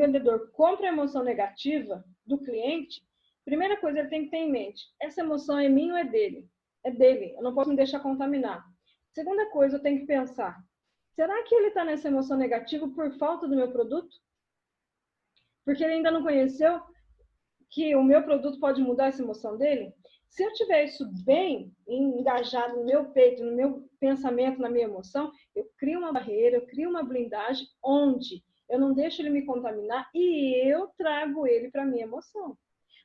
vendedor compra a emoção negativa do cliente, primeira coisa ele tem que ter em mente, essa emoção é minha ou é dele? É dele, eu não posso me deixar contaminar. Segunda coisa, eu tenho que pensar, será que ele está nessa emoção negativa por falta do meu produto? Porque ele ainda não conheceu que o meu produto pode mudar essa emoção dele? Se eu tiver isso bem engajado no meu peito, no meu pensamento, na minha emoção, eu crio uma barreira, eu crio uma blindagem onde eu não deixo ele me contaminar e eu trago ele para a minha emoção.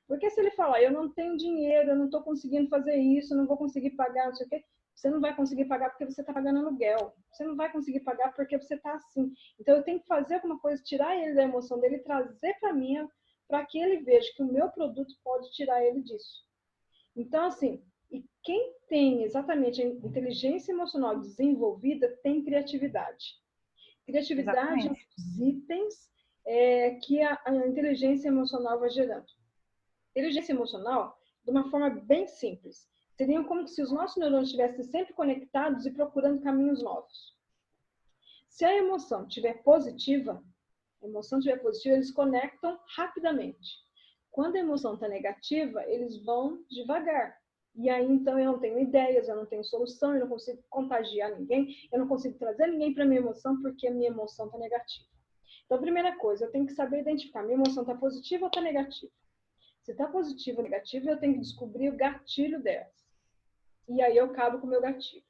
Porque se ele falar, eu não tenho dinheiro, eu não estou conseguindo fazer isso, eu não vou conseguir pagar, não sei o quê, você não vai conseguir pagar porque você está pagando aluguel. Você não vai conseguir pagar porque você está assim. Então, eu tenho que fazer alguma coisa, tirar ele da emoção dele e trazer para mim, para que ele veja que o meu produto pode tirar ele disso. Então, assim, e quem tem exatamente a inteligência emocional desenvolvida tem criatividade. Criatividade é um Exatamente. dos itens que a inteligência emocional vai gerando. Inteligência emocional, de uma forma bem simples, seriam como se os nossos neurônios estivessem sempre conectados e procurando caminhos novos. Se a emoção estiver positiva, eles conectam rapidamente. Quando a emoção está negativa, eles vão devagar. E aí, então, eu não tenho ideias, eu não tenho solução, eu não consigo contagiar ninguém, eu não consigo trazer ninguém para a minha emoção porque a minha emoção está negativa. Então, a primeira coisa, eu tenho que saber identificar, minha emoção está positiva ou está negativa? Se está positiva ou negativa, eu tenho que descobrir o gatilho delas. E aí eu acabo com o meu gatilho.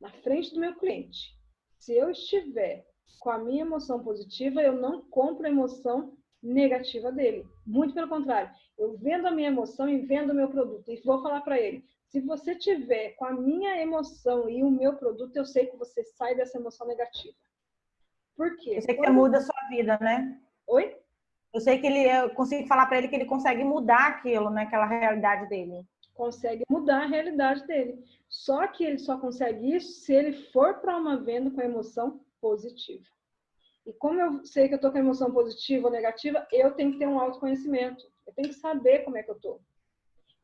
Na frente do meu cliente. Se eu estiver com a minha emoção positiva, eu não compro a emoção negativa dele. Muito pelo contrário. Eu vendo a minha emoção e vendo o meu produto. E vou falar para ele, se você tiver com a minha emoção e o meu produto, eu sei que você sai dessa emoção negativa. Por quê? Eu sei que muda a sua vida, né? Oi? Eu sei que eu consigo falar para ele que ele consegue mudar aquilo, né? Aquela realidade dele. Consegue mudar a realidade dele. Só que ele só consegue isso se ele for para uma venda com a emoção positiva. E como eu sei que eu estou com a emoção positiva ou negativa, eu tenho que ter um autoconhecimento. Eu tenho que saber como é que eu estou.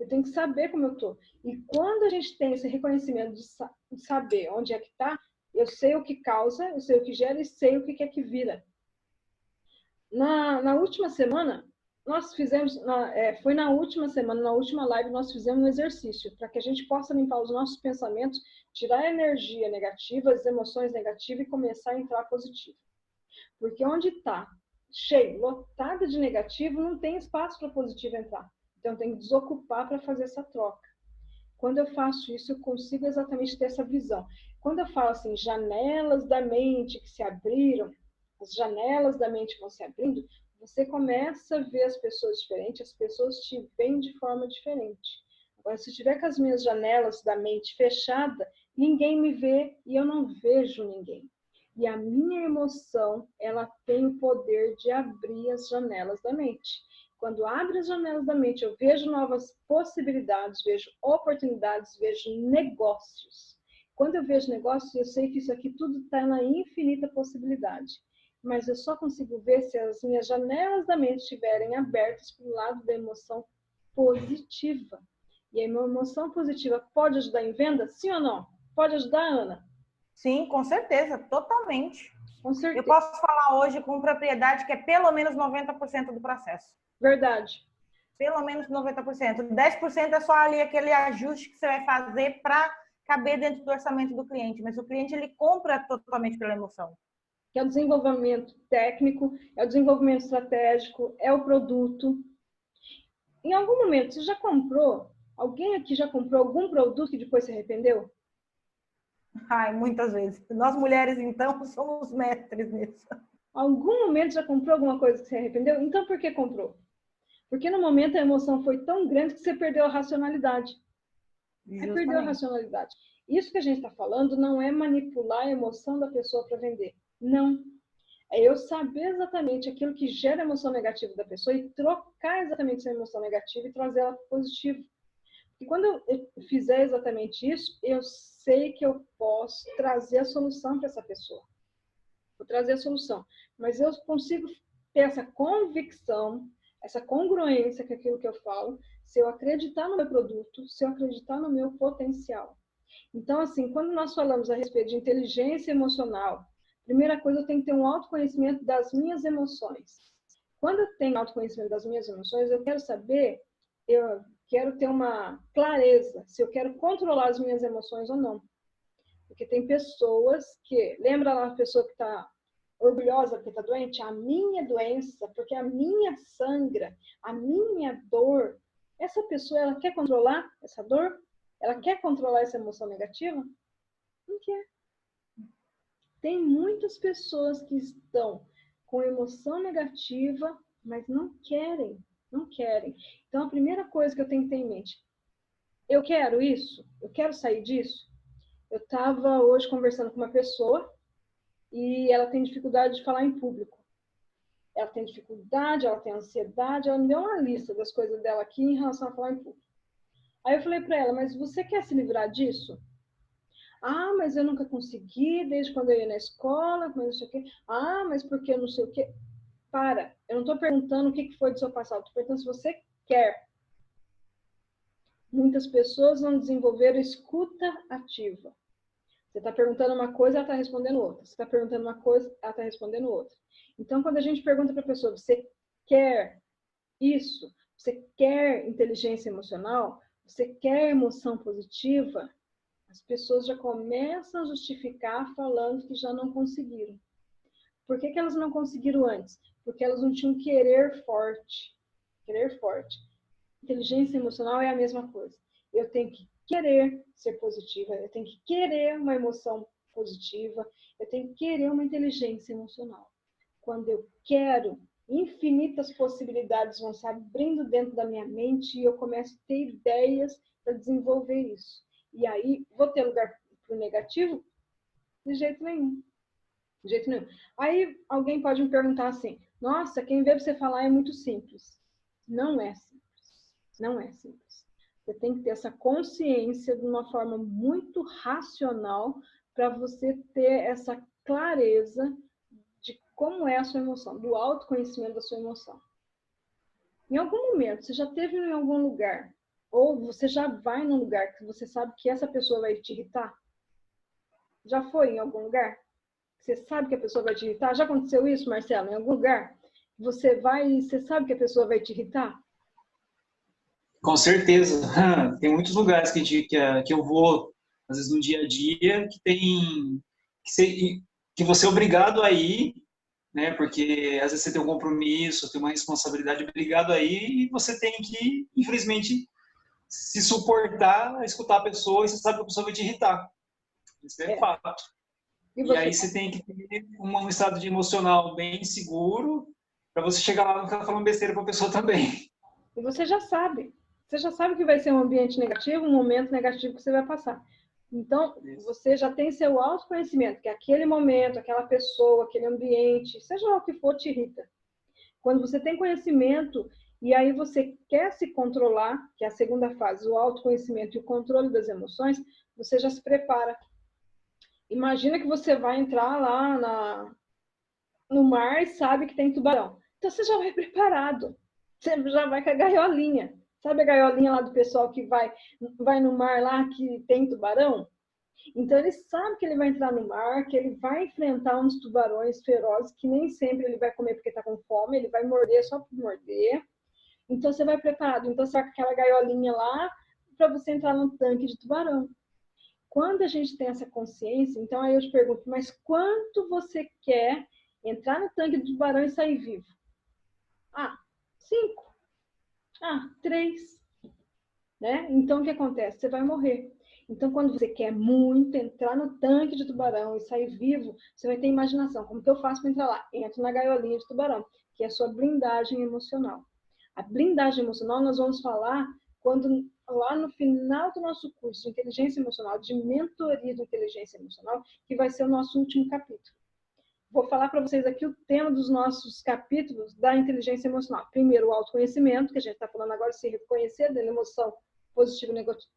Eu tenho que saber como eu estou. E quando a gente tem esse reconhecimento de saber onde é que está, eu sei o que causa, eu sei o que gera e sei o que é que vira. Na última semana, nós fizemos, foi na última semana, na última live, nós fizemos um exercício para que a gente possa limpar os nossos pensamentos, tirar a energia negativa, as emoções negativas e começar a entrar positivo. Porque onde está cheio, lotada de negativo, não tem espaço para positivo entrar. Então, eu tenho que desocupar para fazer essa troca. Quando eu faço isso, eu consigo exatamente ter essa visão. Quando eu falo assim, janelas da mente que se abriram, as janelas da mente vão se abrindo, você começa a ver as pessoas diferentes, as pessoas te veem de forma diferente. Agora, se eu tiver com as minhas janelas da mente fechada, ninguém me vê e eu não vejo ninguém. E a minha emoção, ela tem o poder de abrir as janelas da mente. Quando abre as janelas da mente, eu vejo novas possibilidades, vejo oportunidades, vejo negócios. Quando eu vejo negócios, eu sei que isso aqui tudo está na infinita possibilidade. Mas eu só consigo ver se as minhas janelas da mente estiverem abertas para o lado da emoção positiva. E a minha emoção positiva pode ajudar em venda? Sim ou não? Pode ajudar, Ana? Sim, com certeza, totalmente. Com certeza. Eu posso falar hoje com propriedade que é pelo menos 90% do processo. Verdade. Pelo menos 90%. 10% é só ali aquele ajuste que você vai fazer para caber dentro do orçamento do cliente. Mas o cliente, ele compra totalmente pela emoção. Que é o desenvolvimento técnico, é o desenvolvimento estratégico, é o produto. Em algum momento, você já comprou? Alguém aqui já comprou algum produto que depois se arrependeu? Ai, muitas vezes. Nós mulheres, então, somos mestres nisso. Algum momento já comprou alguma coisa que se arrependeu? Então, por que comprou? Porque no momento a emoção foi tão grande que você perdeu a racionalidade. Você perdeu a racionalidade. Isso que a gente está falando não é manipular a emoção da pessoa para vender. Não. É eu saber exatamente aquilo que gera emoção negativa da pessoa e trocar exatamente essa emoção negativa e trazer ela para positivo. E quando eu fizer exatamente isso, eu sei que eu posso trazer a solução para essa pessoa. Vou trazer a solução. Mas eu consigo ter essa convicção, essa congruência com aquilo que eu falo, se eu acreditar no meu produto, se eu acreditar no meu potencial. Então, assim, quando nós falamos a respeito de inteligência emocional, primeira coisa, eu tenho que ter um autoconhecimento das minhas emoções. Quando eu tenho autoconhecimento das minhas emoções, eu quero saber, eu quero ter uma clareza se eu quero controlar as minhas emoções ou não. Porque tem pessoas que... Lembra lá a pessoa que está orgulhosa porque está doente? A minha doença, porque a minha sangra, a minha dor. Essa pessoa, ela quer controlar essa dor? Ela quer controlar essa emoção negativa? Não quer. Tem muitas pessoas que estão com emoção negativa, mas não querem. Não querem. Então, a primeira coisa que eu tenho que ter em mente, eu quero isso? Eu quero sair disso? Eu estava hoje conversando com uma pessoa e ela tem dificuldade de falar em público. Ela tem dificuldade, ela tem ansiedade, ela me deu uma lista das coisas dela aqui em relação a falar em público. Aí eu falei para ela, mas você quer se livrar disso? Ah, mas eu nunca consegui, desde quando eu ia na escola, mas não sei o quê. Ah, mas porque eu não sei o quê. Para, eu não estou perguntando o que foi do seu passado, estou perguntando se você quer. Muitas pessoas não desenvolveram escuta ativa. Você está perguntando uma coisa, ela está respondendo outra. Você está perguntando uma coisa, ela está respondendo outra. Então, quando a gente pergunta para a pessoa, você quer isso? Você quer inteligência emocional? Você quer emoção positiva? As pessoas já começam a justificar falando que já não conseguiram. Por que elas não conseguiram antes? Porque elas não tinham querer forte. Querer forte. Inteligência emocional é a mesma coisa. Eu tenho que querer ser positiva, eu tenho que querer uma emoção positiva, eu tenho que querer uma inteligência emocional. Quando eu quero, infinitas possibilidades vão se abrindo dentro da minha mente e eu começo a ter ideias para desenvolver isso. E aí, vou ter lugar para o negativo? De jeito nenhum. De jeito nenhum. Aí, alguém pode me perguntar assim, nossa, quem vê você falar é muito simples. Não é simples. Não é simples. Você tem que ter essa consciência de uma forma muito racional para você ter essa clareza de como é a sua emoção, do autoconhecimento da sua emoção. Em algum momento, você já esteve em algum lugar, ou você já vai num lugar que você sabe que essa pessoa vai te irritar? Já foi em algum lugar? Você sabe que a pessoa vai te irritar? Já aconteceu isso, Marcelo, em algum lugar? Você vai e você sabe que a pessoa vai te irritar? Com certeza. Tem muitos lugares que eu vou, às vezes no dia a dia, que você é obrigado a ir, né? Porque às vezes você tem um compromisso, tem uma responsabilidade, obrigado a ir, e você tem que, infelizmente, se suportar, escutar a pessoa, e você sabe que a pessoa vai te irritar. Isso é fato. E aí você tem que ter um estado de emocional bem seguro para você chegar lá e não ficar falando besteira para a pessoa também. E você já sabe. Você já sabe que vai ser um ambiente negativo, um momento negativo que você vai passar. Então, você já tem seu autoconhecimento, que aquele momento, aquela pessoa, aquele ambiente, seja lá o que for, te irrita. Quando você tem conhecimento e aí você quer se controlar, que é a segunda fase, o autoconhecimento e o controle das emoções, você já se prepara. Imagina que você vai entrar lá no mar e sabe que tem tubarão. Então, você já vai preparado. Você já vai com a gaiolinha. Sabe a gaiolinha lá do pessoal que vai no mar lá que tem tubarão? Então, ele sabe que ele vai entrar no mar, que ele vai enfrentar uns tubarões ferozes, que nem sempre ele vai comer porque está com fome, ele vai morder só por morder. Então, você vai preparado. Então, você vai com aquela gaiolinha lá para você entrar no tanque de tubarão. Quando a gente tem essa consciência, então aí eu te pergunto, mas quanto você quer entrar no tanque do tubarão e sair vivo? 5. 3. Né? Então, o que acontece? Você vai morrer. Então, quando você quer muito entrar no tanque de tubarão e sair vivo, você vai ter imaginação. Como que eu faço para entrar lá? Entro na gaiolinha de tubarão, que é a sua blindagem emocional. A blindagem emocional nós vamos falar quando lá no final do nosso curso de inteligência emocional, de mentoria de inteligência emocional, que vai ser o nosso último capítulo. Vou falar para vocês aqui o tema dos nossos capítulos da inteligência emocional. Primeiro, o autoconhecimento, que a gente está falando agora, se reconhecer da emoção positiva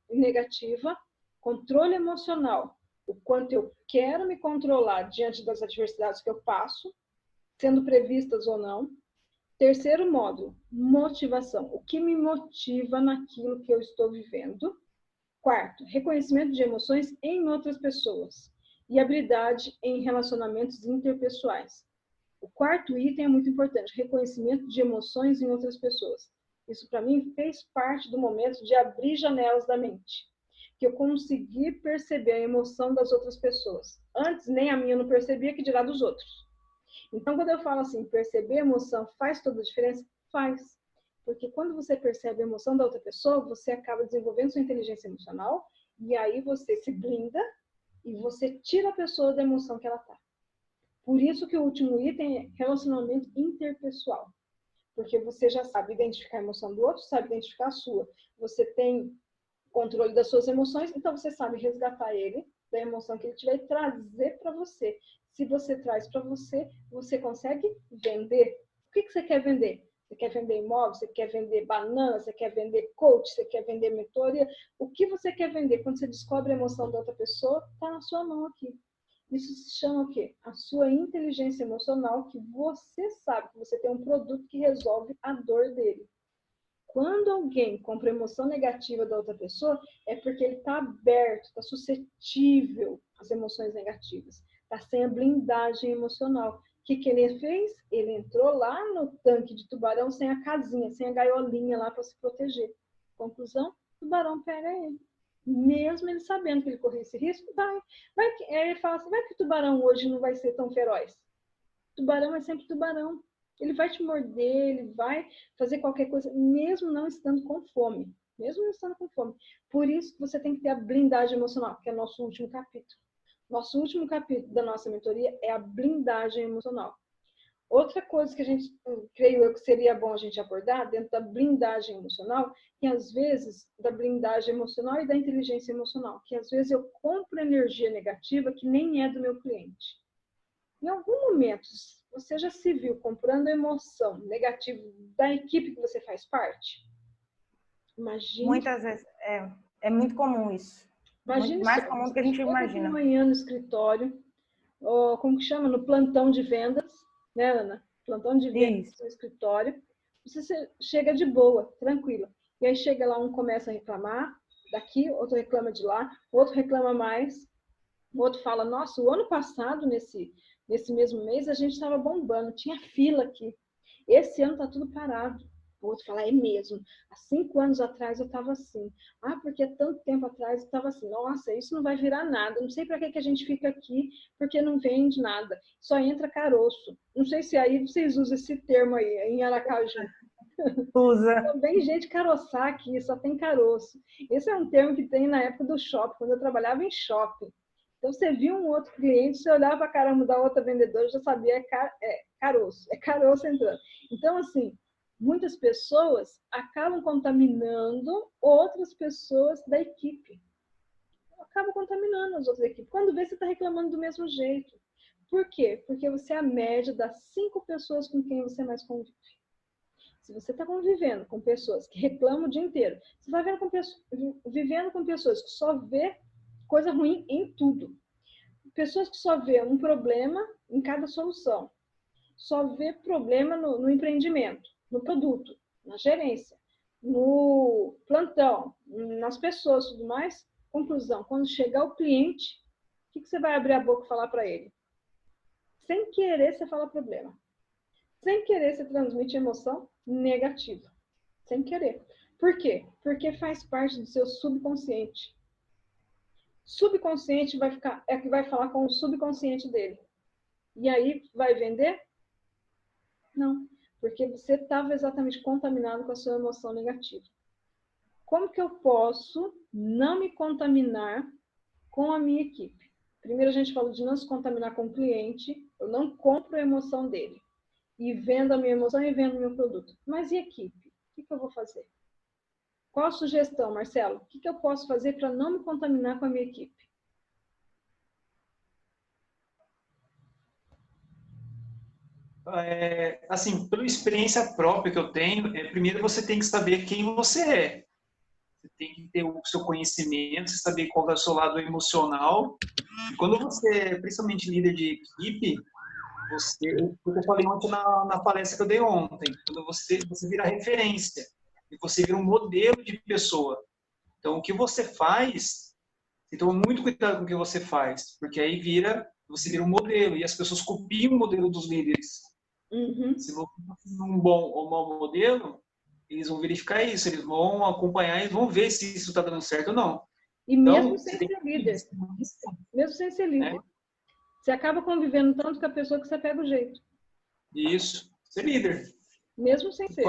e negativa. Controle emocional, o quanto eu quero me controlar diante das adversidades que eu passo, sendo previstas ou não. Terceiro módulo, motivação. O que me motiva naquilo que eu estou vivendo. Quarto, reconhecimento de emoções em outras pessoas. E habilidade em relacionamentos interpessoais. O quarto item é muito importante, reconhecimento de emoções em outras pessoas. Isso, para mim, fez parte do momento de abrir janelas da mente. Que eu consegui perceber a emoção das outras pessoas. Antes, nem a minha eu não percebia, que dirá dos outros. Então, quando eu falo assim, perceber a emoção faz toda a diferença? Faz. Porque quando você percebe a emoção da outra pessoa, você acaba desenvolvendo sua inteligência emocional e aí você se blinda e você tira a pessoa da emoção que ela está. Por isso que o último item é relacionamento interpessoal. Porque você já sabe identificar a emoção do outro, sabe identificar a sua. Você tem controle das suas emoções, então você sabe resgatar ele da emoção que ele tiver e trazer para você. Se você traz para você, você consegue vender. O que você quer vender? Você quer vender imóvel? Você quer vender banana? Você quer vender coach? Você quer vender mentoria? O que você quer vender? Quando você descobre a emoção da outra pessoa, está na sua mão aqui. Isso se chama o quê? A sua inteligência emocional, que você sabe que você tem um produto que resolve a dor dele. Quando alguém compra emoção negativa da outra pessoa, é porque ele está aberto, está suscetível às emoções negativas. Está sem a blindagem emocional. O que ele fez? Ele entrou lá no tanque de tubarão sem a casinha, sem a gaiolinha lá para se proteger. Conclusão, o tubarão pega ele. Mesmo ele sabendo que ele corria esse risco, vai. Aí ele fala assim, vai que o tubarão hoje não vai ser tão feroz. O tubarão é sempre tubarão. Ele vai te morder, ele vai fazer qualquer coisa, mesmo não estando com fome. Mesmo não estando com fome. Por isso que você tem que ter a blindagem emocional, que é o nosso último capítulo. Nosso último capítulo da nossa mentoria é a blindagem emocional. Outra coisa que a gente, creio eu, que seria bom a gente abordar dentro da blindagem emocional, que às vezes, da blindagem emocional e da inteligência emocional, que às vezes eu compro energia negativa que nem é do meu cliente. Em algum momento, você já se viu comprando emoção negativa da equipe que você faz parte? Imagine. Muitas vezes, é muito comum isso. Imagine muito mais só, comum do que a gente chega imagina. de manhã no escritório, ou como que chama? No plantão de vendas, né, Ana? Plantão de vendas no escritório. Você chega de boa, tranquila. E aí chega lá, um começa a reclamar daqui, outro reclama de lá, outro reclama mais, o outro fala, nossa, o ano passado, nesse mesmo mês, a gente estava bombando, tinha fila aqui. Esse ano está tudo parado. O outro fala, é mesmo. Há 5 anos atrás eu estava assim. Ah, porque há tanto tempo atrás eu estava assim. Nossa, isso não vai virar nada. Não sei para que a gente fica aqui, porque não vende nada. Só entra caroço. Não sei se aí vocês usam esse termo aí, em Aracaju. Usa. Também gente caroçar aqui, só tem caroço. Esse é um termo que tem na época do shopping, quando eu trabalhava em shopping. Então, você viu um outro cliente, você olhava para a caramba da outra vendedora, já sabia, caroço, é caroço entrando. Então, assim, muitas pessoas acabam contaminando outras pessoas da equipe. Acabam contaminando as outras equipes. Quando vê, você está reclamando do mesmo jeito. Por quê? Porque você é a média das 5 pessoas com quem você mais convive. Se você está convivendo com pessoas que reclamam o dia inteiro, você está vivendo com pessoas que só vê coisa ruim em tudo. Pessoas que só vê um problema em cada solução. Só vê problema no empreendimento, no produto, na gerência, no plantão, nas pessoas e tudo mais. Conclusão, quando chegar o cliente, o que você vai abrir a boca e falar para ele? Sem querer, você fala problema. Sem querer, você transmite emoção negativa. Sem querer. Por quê? Porque faz parte do seu subconsciente. Subconsciente é que vai falar com o subconsciente dele. E aí, vai vender? Não. Porque você estava exatamente contaminado com a sua emoção negativa. Como que eu posso não me contaminar com a minha equipe? Primeiro a gente falou de não se contaminar com o cliente. Eu não compro a emoção dele. E vendo a minha emoção e vendo o meu produto. Mas e a equipe? O que eu vou fazer? Qual a sugestão, Marcelo? O que eu posso fazer para não me contaminar com a minha equipe? Assim, pela experiência própria que eu tenho, primeiro você tem que saber quem você é. Você tem que ter o seu conhecimento, saber qual é o seu lado emocional. E quando você, principalmente líder de equipe, o que eu falei ontem na palestra que eu dei ontem, quando você vira referência, e você vira um modelo de pessoa. Então, o que você faz, você toma muito cuidado com o que você faz, porque aí vira você vira um modelo, e as pessoas copiam o modelo dos líderes. Se você for um bom ou mau modelo, eles vão verificar isso, eles vão acompanhar e vão ver se isso está dando certo ou não. E então, mesmo sem ser líder, mesmo sem ser líder, você acaba convivendo tanto com a pessoa que você pega o jeito. Isso, ser líder. Mesmo sem ser.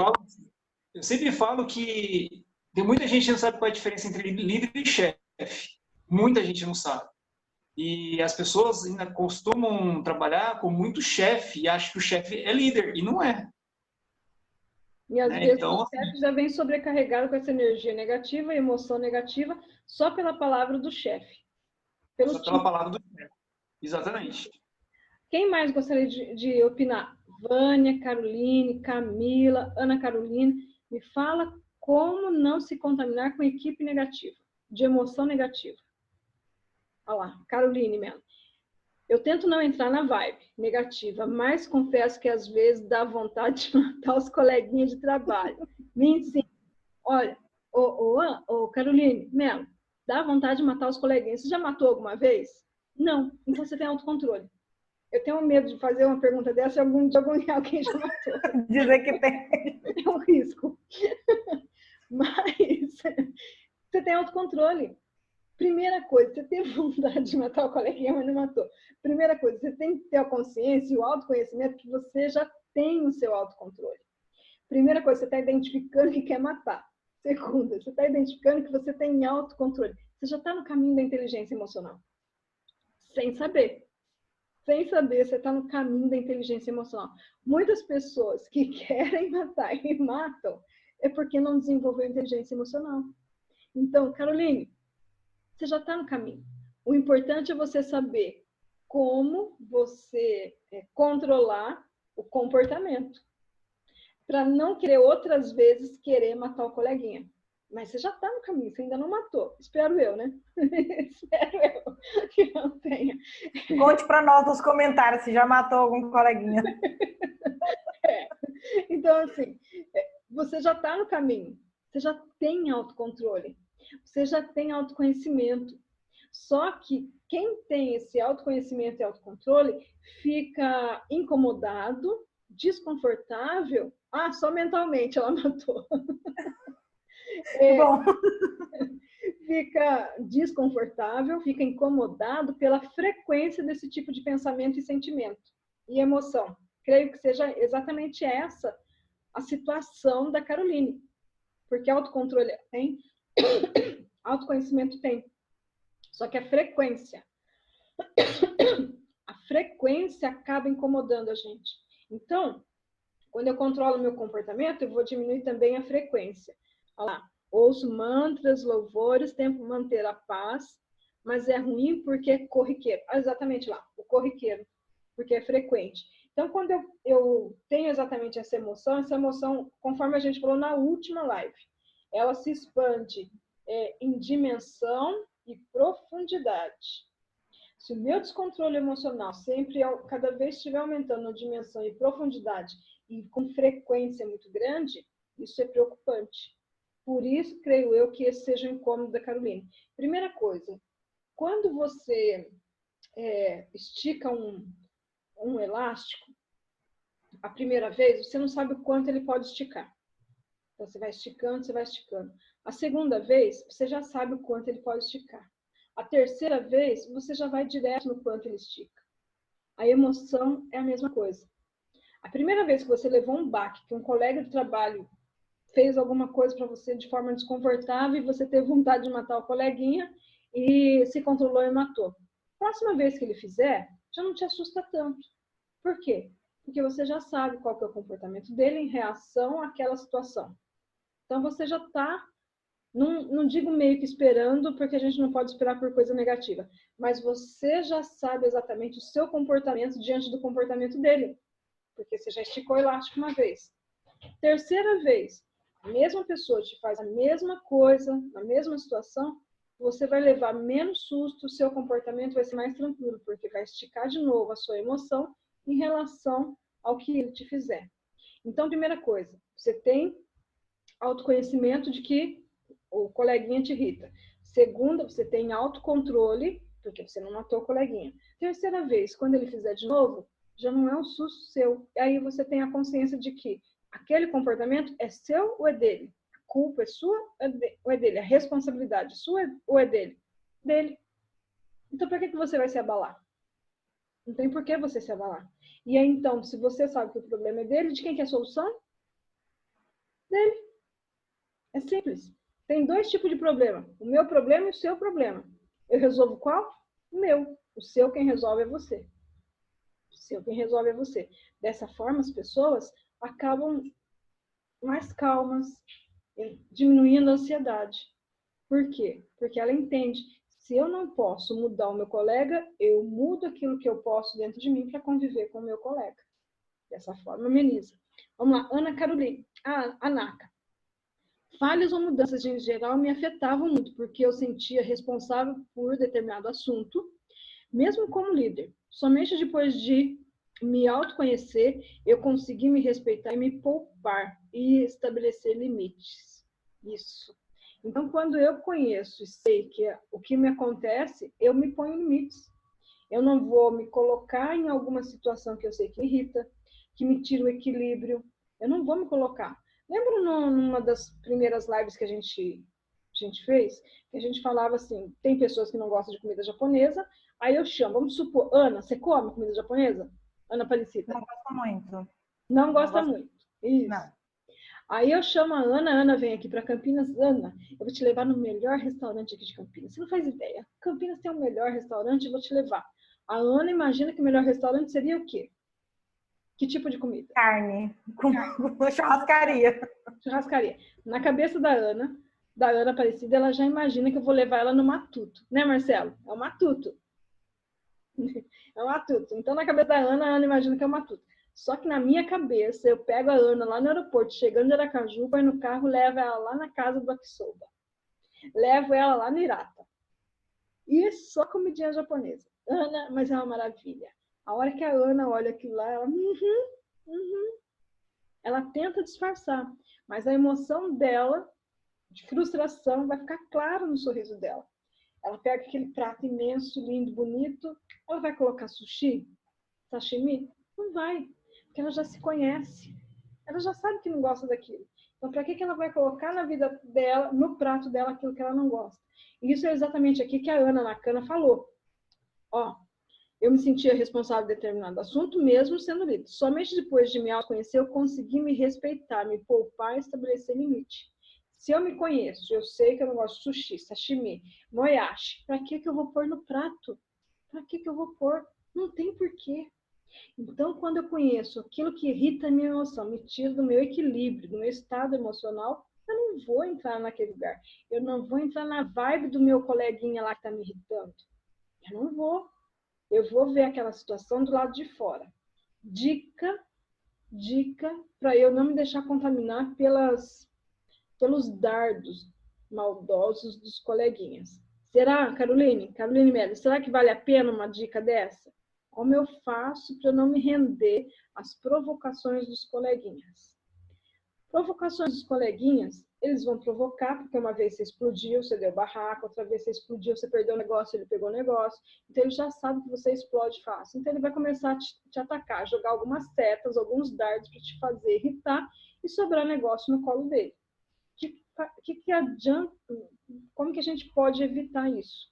Eu sempre falo que tem muita gente que não sabe qual é a diferença entre líder e chefe. Muita gente não sabe. E as pessoas ainda costumam trabalhar com muito chefe e acham que o chefe é líder, e não é. E às vezes o chefe já vem sobrecarregado com essa energia negativa, emoção negativa, só pela palavra do chefe. Só pela palavra do chefe. Exatamente. Quem mais gostaria de opinar? Vânia, Caroline, Camila, Ana Carolina. Me fala como não se contaminar com equipe negativa, de emoção negativa. Olha lá, Caroline mesmo. Eu tento não entrar na vibe negativa, mas confesso que às vezes dá vontade de matar os coleguinhas de trabalho. Me ensina. Olha, Caroline, Melo, dá vontade de matar os coleguinhas. Você já matou alguma vez? Não. Então você tem autocontrole. Eu tenho medo de fazer uma pergunta dessa e alguém já matou. Dizer que tem. É um risco. Mas você tem autocontrole. Primeira coisa, você teve vontade de matar o coleguinha, mas não matou. Primeira coisa, você tem que ter a consciência e o autoconhecimento que você já tem o seu autocontrole. Primeira coisa, você está identificando que quer matar. Segunda, você está identificando que você tem autocontrole. Você já está no caminho da inteligência emocional. Sem saber. Sem saber, você está no caminho da inteligência emocional. Muitas pessoas que querem matar e matam é porque não desenvolveu inteligência emocional. Então, Caroline, você já está no caminho. O importante é você saber como você controlar o comportamento. Para não querer outras vezes querer matar o coleguinha. Mas você já está no caminho, você ainda não matou. Espero eu, né? Espero eu que não tenha. Conte para nós nos comentários se já matou algum coleguinha. Então, assim, você já está no caminho. Você já tem autocontrole. Você já tem autoconhecimento. Só que quem tem esse autoconhecimento e autocontrole fica incomodado, desconfortável. Ah, só mentalmente ela matou. Bom. Fica desconfortável, fica incomodado pela frequência desse tipo de pensamento e sentimento e emoção. Creio que seja exatamente essa a situação da Caroline. Porque autocontrole tem, autoconhecimento tem. Só que a frequência acaba incomodando a gente. Então, quando eu controlo o meu comportamento, eu vou diminuir também a frequência. Olha lá, ouço mantras, louvores, tento manter a paz, mas é ruim porque é corriqueiro. Ah, exatamente lá, o corriqueiro, porque é frequente. Então, quando eu tenho exatamente essa emoção, conforme a gente falou na última live, ela se expande em dimensão e profundidade. Se o meu descontrole emocional sempre, cada vez estiver aumentando na dimensão e profundidade e com frequência muito grande, isso é preocupante. Por isso, creio eu, que esse seja o incômodo da Caroline. Primeira coisa, quando você estica um elástico, a primeira vez, você não sabe o quanto ele pode esticar. Então, você vai esticando, você vai esticando. A segunda vez, você já sabe o quanto ele pode esticar. A terceira vez, você já vai direto no quanto ele estica. A emoção é a mesma coisa. A primeira vez que você levou um baque, que um colega de trabalho fez alguma coisa para você de forma desconfortável e você teve vontade de matar o coleguinha e se controlou e matou. Próxima vez que ele fizer, já não te assusta tanto. Por quê? Porque você já sabe qual que é o comportamento dele em reação àquela situação. Então, você já está, não digo meio que esperando, porque a gente não pode esperar por coisa negativa, mas você já sabe exatamente o seu comportamento diante do comportamento dele, porque você já esticou o elástico uma vez. Terceira vez, a mesma pessoa te faz a mesma coisa, na mesma situação, você vai levar menos susto, o seu comportamento vai ser mais tranquilo, porque vai esticar de novo a sua emoção em relação ao que ele te fizer. Então, primeira coisa, você tem autoconhecimento de que o coleguinha te irrita. Segunda, você tem autocontrole porque você não matou o coleguinha. Terceira vez, quando ele fizer de novo, já não é um susto seu. E aí você tem a consciência de que aquele comportamento é seu ou é dele? A culpa é sua ou é dele? A responsabilidade é sua ou é dele? Dele. Então, para que você vai se abalar? Não tem por que você se abalar. E aí, então, se você sabe que o problema é dele, de quem que é a solução? Dele. É simples. Tem dois tipos de problema. O meu problema e o seu problema. Eu resolvo qual? O meu. O seu quem resolve é você. O seu quem resolve é você. Dessa forma, as pessoas acabam mais calmas, diminuindo a ansiedade. Por quê? Porque ela entende, se eu não posso mudar o meu colega, eu mudo aquilo que eu posso dentro de mim para conviver com o meu colega. Dessa forma, ameniza. Vamos lá, Ana Caroline. A Naka. Falhas ou mudanças em geral me afetavam muito, porque eu sentia responsável por determinado assunto, mesmo como líder. Somente depois de me autoconhecer, eu consegui me respeitar e me poupar e estabelecer limites. Isso. Então, quando eu conheço e sei que o que me acontece, eu me ponho limites. Eu não vou me colocar em alguma situação que eu sei que me irrita, que me tira o equilíbrio. Eu não vou me colocar. Lembra numa das primeiras lives que a gente fez? Que a gente falava assim, tem pessoas que não gostam de comida japonesa, aí eu chamo, vamos supor, Ana, você come comida japonesa? Ana Aparecida. Não gosto muito. Não gosta muito. Isso. Não. Aí eu chamo a Ana vem aqui para Campinas. Ana, eu vou te levar no melhor restaurante aqui de Campinas. Você não faz ideia. Campinas tem o melhor restaurante, eu vou te levar. A Ana imagina que o melhor restaurante seria o quê? Que tipo de comida? Carne. Com churrascaria. Churrascaria. Na cabeça da Ana Aparecida, ela já imagina que eu vou levar ela no Matuto. Né, Marcelo? É o Matuto. É o Matuto. Então, na cabeça da Ana, a Ana imagina que é o Matuto. Só que na minha cabeça, eu pego a Ana lá no aeroporto, chegando de Aracaju, vai no carro, levo ela lá na casa do Akisoba. Levo ela lá no Hirata. E só comidinha japonesa. Ana, mas é uma maravilha. A hora que a Ana olha aquilo lá, ela... Ela tenta disfarçar, mas a emoção dela, de frustração, vai ficar clara no sorriso dela. Ela pega aquele prato imenso, lindo, bonito, ela vai colocar sushi, sashimi? Não vai, porque ela já se conhece. Ela já sabe que não gosta daquilo. Então, para que ela vai colocar na vida dela, no prato dela, aquilo que ela não gosta? E isso é exatamente aqui que a Ana Nakana falou. Ó, eu me sentia responsável por determinado assunto, mesmo sendo líder. Somente depois de me autoconhecer, eu consegui me respeitar, me poupar e estabelecer limite. Se eu me conheço, eu sei que eu não gosto de sushi, sashimi, moyashi, para que eu vou pôr no prato? Para que eu vou pôr? Não tem porquê. Então, quando eu conheço aquilo que irrita a minha emoção, me tira do meu equilíbrio, do meu estado emocional, eu não vou entrar naquele lugar. Eu não vou entrar na vibe do meu coleguinha lá que está me irritando. Eu não vou. Eu vou ver aquela situação do lado de fora. Dica para eu não me deixar contaminar pelos dardos maldosos dos coleguinhas. Será, Caroline Mello, será que vale a pena uma dica dessa? Como eu faço para não me render às provocações dos coleguinhas? Provocações dos coleguinhas, eles vão provocar, porque uma vez você explodiu, você deu barraco, outra vez você explodiu, você perdeu o negócio, ele pegou o negócio. Então, ele já sabe que você explode fácil. Então, ele vai começar a te atacar, jogar algumas setas, alguns dardos para te fazer irritar e sobrar negócio no colo dele. Que adianta? Como que a gente pode evitar isso?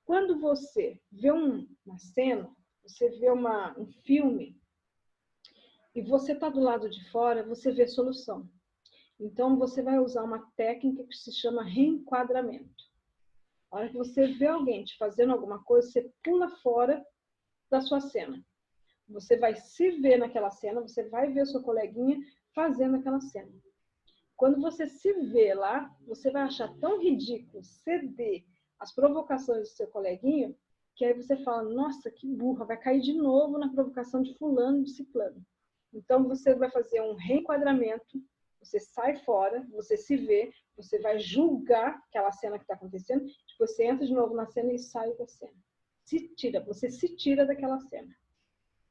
Quando você vê uma cena, você vê um filme, e você está do lado de fora, você vê solução. Então, você vai usar uma técnica que se chama reenquadramento. A hora que você vê alguém te fazendo alguma coisa, você pula fora da sua cena. Você vai se ver naquela cena, você vai ver o seu coleguinha fazendo aquela cena. Quando você se vê lá, você vai achar tão ridículo ceder às provocações do seu coleguinha, que aí você fala, nossa, que burra, vai cair de novo na provocação de fulano, de ciclano. Então, você vai fazer um reenquadramento, você sai fora, você se vê, você vai julgar aquela cena que está acontecendo, depois você entra de novo na cena e sai da cena. Você se tira daquela cena.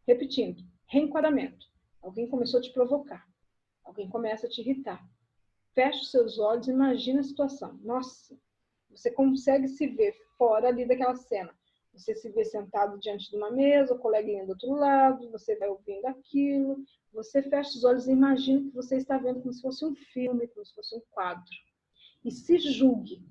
Repetindo, reenquadramento. Alguém começou a te provocar. Alguém começa a te irritar. Fecha os seus olhos e imagina a situação. Nossa, você consegue se ver fora ali daquela cena. Você se vê sentado diante de uma mesa, o coleguinha do outro lado, você vai ouvindo aquilo, você fecha os olhos e imagina que você está vendo como se fosse um filme, como se fosse um quadro. E se julgue.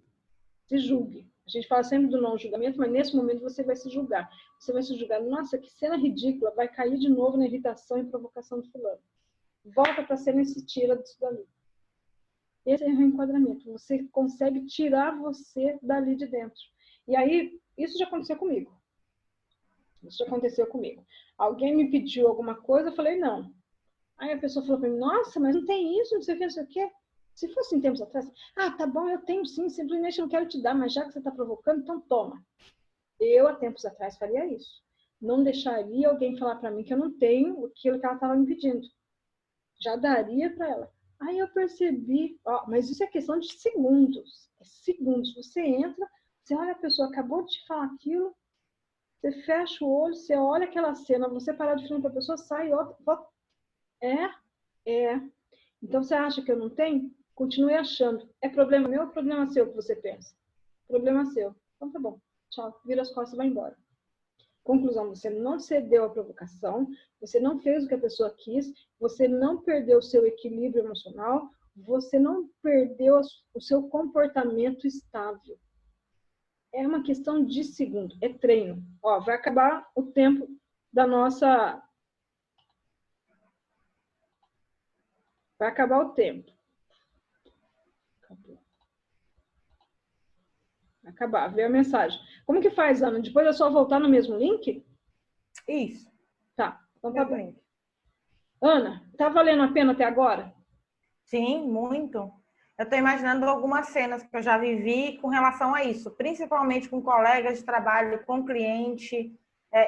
Se julgue. A gente fala sempre do não julgamento, mas nesse momento você vai se julgar. Você vai se julgar, nossa, que cena ridícula, vai cair de novo na irritação e provocação do fulano. Volta para a cena e se tira disso dali. Esse é o reenquadramento. Você consegue tirar você dali de dentro. E aí, isso já aconteceu comigo. Isso já aconteceu comigo. Alguém me pediu alguma coisa, eu falei, não. Aí a pessoa falou para mim, nossa, mas não tem isso, não sei o que, não sei o que. Se fosse em tempos atrás, tá bom, eu tenho sim, simplesmente não quero te dar, mas já que você está provocando, então toma. Eu, há tempos atrás, faria isso. Não deixaria alguém falar para mim que eu não tenho aquilo que ela estava me pedindo. Já daria para ela. Aí eu percebi, mas isso é questão de segundos. É segundos. Você entra, você olha a pessoa, acabou de te falar aquilo, você fecha o olho, você olha aquela cena, você parar de frente para a pessoa, sai, outra. Então você acha que eu não tenho? Continue achando. É problema meu ou problema seu que você pensa? Problema seu. Então tá bom. Tchau. Vira as costas e vai embora. Conclusão, você não cedeu à provocação, você não fez o que a pessoa quis, você não perdeu o seu equilíbrio emocional, você não perdeu o seu comportamento estável. É uma questão de segundo, é treino. Vai acabar o tempo da nossa... Vai acabar o tempo. Acabar, veio a mensagem. Como que faz, Ana? Depois é só voltar no mesmo link? Isso. Tá, então tá bem. Ana, tá valendo a pena até agora? Sim, muito. Eu estou imaginando algumas cenas que eu já vivi com relação a isso, principalmente com colegas de trabalho, com cliente.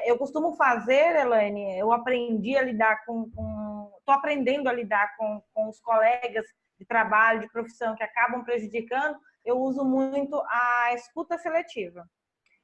Eu costumo fazer, Elaine, eu aprendi a lidar estou aprendendo a lidar com os colegas de trabalho, de profissão que acabam prejudicando. Eu uso muito a escuta seletiva.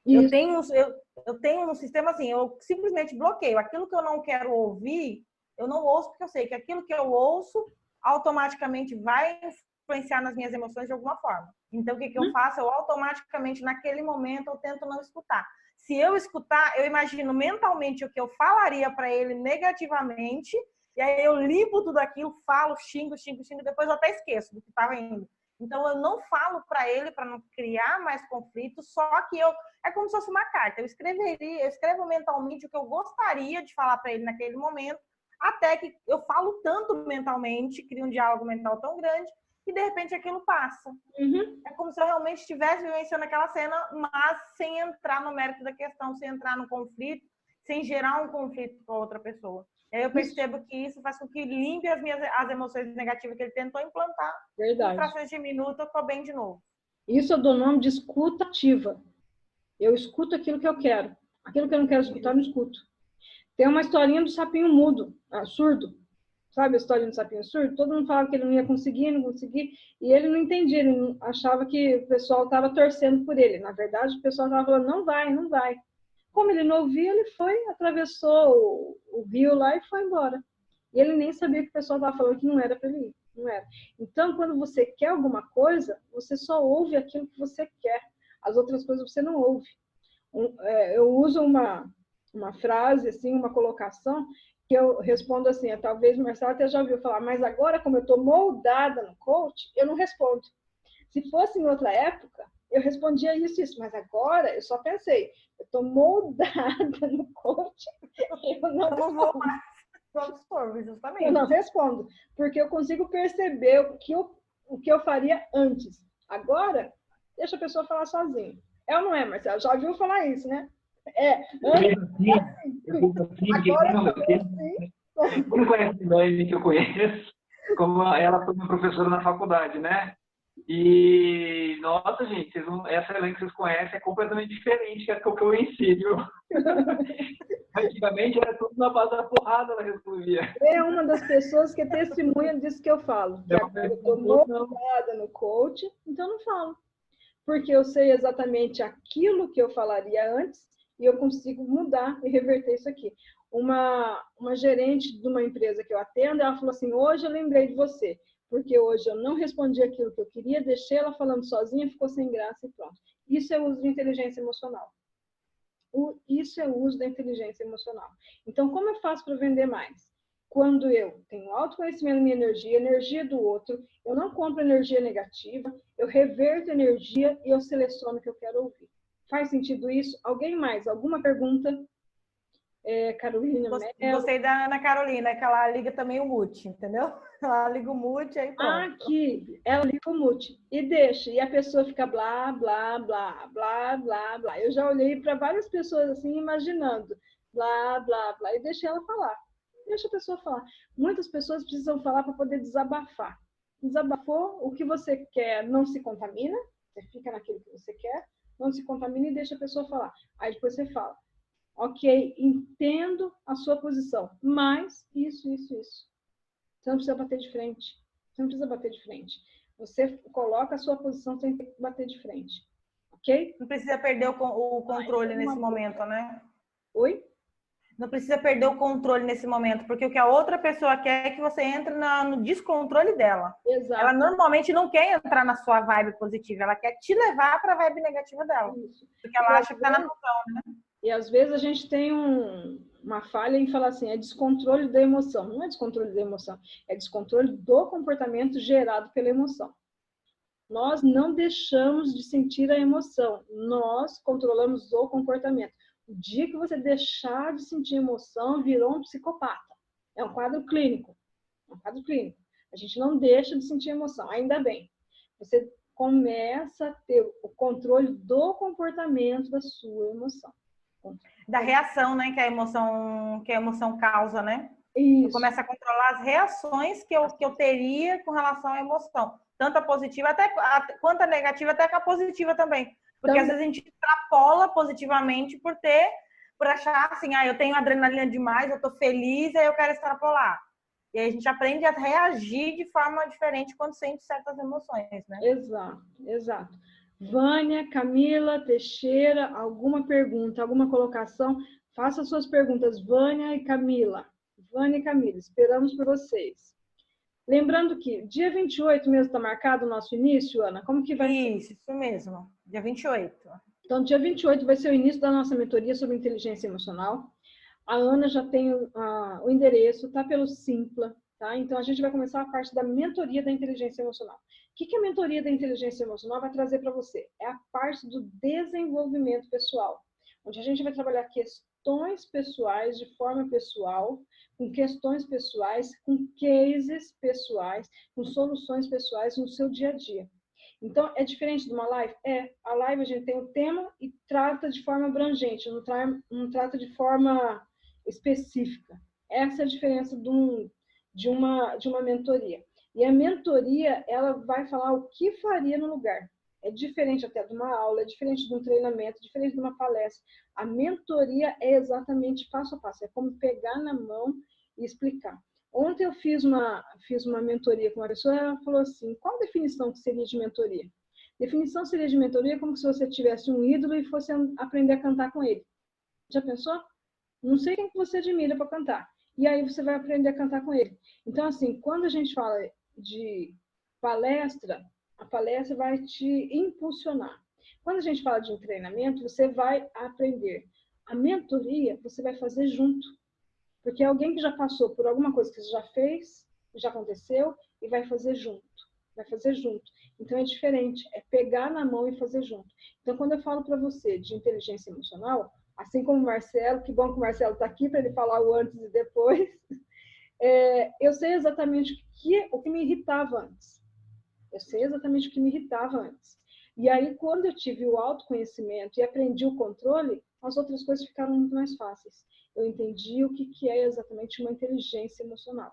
Eu tenho um sistema assim, eu simplesmente bloqueio. Aquilo que eu não quero ouvir, eu não ouço, porque eu sei que aquilo que eu ouço automaticamente vai influenciar nas minhas emoções de alguma forma. Então, o que eu faço? Eu automaticamente, naquele momento, eu tento não escutar. Se eu escutar, eu imagino mentalmente o que eu falaria para ele negativamente, e aí eu limpo tudo aquilo, falo, xingo, depois eu até esqueço do que estava indo. Então, eu não falo para ele para não criar mais conflito, só que é como se fosse uma carta. Eu escrevo mentalmente o que eu gostaria de falar para ele naquele momento, até que eu falo tanto mentalmente, crio um diálogo mental tão grande, que de repente aquilo passa. É como se eu realmente estivesse vivenciando aquela cena, mas sem entrar no mérito da questão, sem entrar no conflito, sem gerar um conflito com a outra pessoa. E aí eu percebo que isso faz com que limpe as emoções negativas que ele tentou implantar. Verdade. Em frações de minuto, eu estou bem de novo. Isso eu dou nome de escuta ativa. Eu escuto aquilo que eu quero. Aquilo que eu não quero escutar, eu não escuto. Tem uma historinha do sapinho mudo, surdo. Sabe a historinha do sapinho surdo? Todo mundo falava que ele não ia conseguir, e ele não entendia, ele não achava que o pessoal estava torcendo por ele. Na verdade, o pessoal estava falando, não vai, não vai. Como ele não ouvia, ele foi, atravessou o rio lá e foi embora. E ele nem sabia que o pessoal estava falando que não era para ele ir. Não era. Então, quando você quer alguma coisa, você só ouve aquilo que você quer. As outras coisas você não ouve. Eu uso uma frase, assim, uma colocação, que eu respondo assim, talvez o Marcelo até já ouviu falar, mas agora, como eu estou moldada no coach, eu não respondo. Se fosse em outra época, eu respondia isso, mas agora eu só pensei, eu estou moldada no coach, eu não vou mais. Justamente. Eu não respondo, porque eu consigo perceber o que eu faria antes. Agora, deixa a pessoa falar sozinha. É ou não é, Marcelo? Já ouviu falar isso, né? Como conhece a Elaine, que eu conheço, como ela foi minha professora na faculdade, né? E, nossa, gente, essa Elaine que vocês conhecem é completamente diferente do que eu ensino. Antigamente era tudo na base da porrada, ela resolvia. É uma das pessoas que testemunha disso que eu falo. Que agora eu estou moldada no coach, então não falo. Porque eu sei exatamente aquilo que eu falaria antes e eu consigo mudar e reverter isso aqui. Uma gerente de uma empresa que eu atendo, ela falou assim, hoje eu lembrei de você, porque hoje eu não respondi aquilo que eu queria, deixei ela falando sozinha, ficou sem graça e pronto. Isso é o uso de inteligência emocional. Isso é o uso da inteligência emocional. Então, como eu faço para vender mais? Quando eu tenho autoconhecimento da minha energia, energia do outro, eu não compro energia negativa, eu reverto energia e eu seleciono o que eu quero ouvir. Faz sentido isso? Alguém mais? Alguma pergunta? Carolina Mello. Gostei da Ana Carolina, que ela liga também o mute, entendeu? Ela liga o mute, aí pronto. Aqui, ela liga o mute e deixa, e a pessoa fica blá, blá, blá, blá, blá, blá. Eu já olhei para várias pessoas assim, imaginando blá, blá, blá, e deixei ela falar. Deixa a pessoa falar. Muitas pessoas precisam falar para poder desabafar. Desabafou, o que você quer não se contamina, você fica naquilo que você quer, não se contamina e deixa a pessoa falar. Aí depois você fala, ok, entendo a sua posição, mas isso. Você não precisa bater de frente. Você não precisa bater de frente. Você coloca a sua posição sem ter que bater de frente. Ok? Não precisa perder o controle nesse momento, né? Oi? Não precisa perder o controle nesse momento, porque o que a outra pessoa quer é que você entre no descontrole dela. Exato. Ela normalmente não quer entrar na sua vibe positiva, ela quer te levar para a vibe negativa dela. Isso. Porque ela acha que está na noção, né? E às vezes a gente tem uma falha em falar assim, é descontrole da emoção. Não é descontrole da emoção, é descontrole do comportamento gerado pela emoção. Nós não deixamos de sentir a emoção, nós controlamos o comportamento. O dia que você deixar de sentir emoção, virou um psicopata. É um quadro clínico. É um quadro clínico. A gente não deixa de sentir emoção, ainda bem. Você começa a ter o controle do comportamento da sua emoção. Da reação, né, que a emoção causa, né? Isso. Eu começo a controlar as reações que eu teria com relação à emoção. Tanto a positiva quanto a negativa, até a positiva também. Porque às vezes a gente extrapola positivamente por achar assim, eu tenho adrenalina demais, eu tô feliz, aí eu quero extrapolar. E aí a gente aprende a reagir de forma diferente quando sente certas emoções, né? Exato. Vânia, Camila, Teixeira, alguma pergunta, alguma colocação? Faça suas perguntas, Vânia e Camila. Vânia e Camila, esperamos por vocês. Lembrando que dia 28 mesmo está marcado o nosso início, Ana? Como que vai ser? Isso mesmo. Dia 28. Então, dia 28 vai ser o início da nossa mentoria sobre inteligência emocional. A Ana já tem o endereço, tá pelo Simpla, tá? Então, a gente vai começar a parte da mentoria da inteligência emocional. O que a mentoria da inteligência emocional vai trazer para você? É a parte do desenvolvimento pessoal, onde a gente vai trabalhar questões pessoais de forma pessoal, com questões pessoais, com cases pessoais, com soluções pessoais no seu dia a dia. Então, é diferente de uma live? A live a gente tem um tema e trata de forma abrangente, não trata de forma específica. Essa é a diferença de uma mentoria. E a mentoria, ela vai falar o que faria no lugar. É diferente até de uma aula, é diferente de um treinamento, é diferente de uma palestra. A mentoria é exatamente passo a passo, é como pegar na mão e explicar. Ontem eu fiz uma mentoria com uma pessoa e ela falou assim, qual a definição que seria de mentoria? Definição seria de mentoria como se você tivesse um ídolo e fosse aprender a cantar com ele. Já pensou? Não sei quem que você admira para cantar. E aí você vai aprender a cantar com ele. Então, assim, quando a gente fala de palestra, a palestra vai te impulsionar. Quando a gente fala de um treinamento, você vai aprender. A mentoria, você vai fazer junto. Porque é alguém que já passou por alguma coisa que você já fez, já aconteceu, e vai fazer junto. Vai fazer junto. Então é diferente, é pegar na mão e fazer junto. Então, quando eu falo para você de inteligência emocional, assim como o Marcelo, que bom que o Marcelo está aqui para ele falar o antes e depois, eu sei exatamente o que me irritava antes. Eu sei exatamente o que me irritava antes. E aí, quando eu tive o autoconhecimento e aprendi o controle, as outras coisas ficaram muito mais fáceis. Eu entendi o que é exatamente uma inteligência emocional.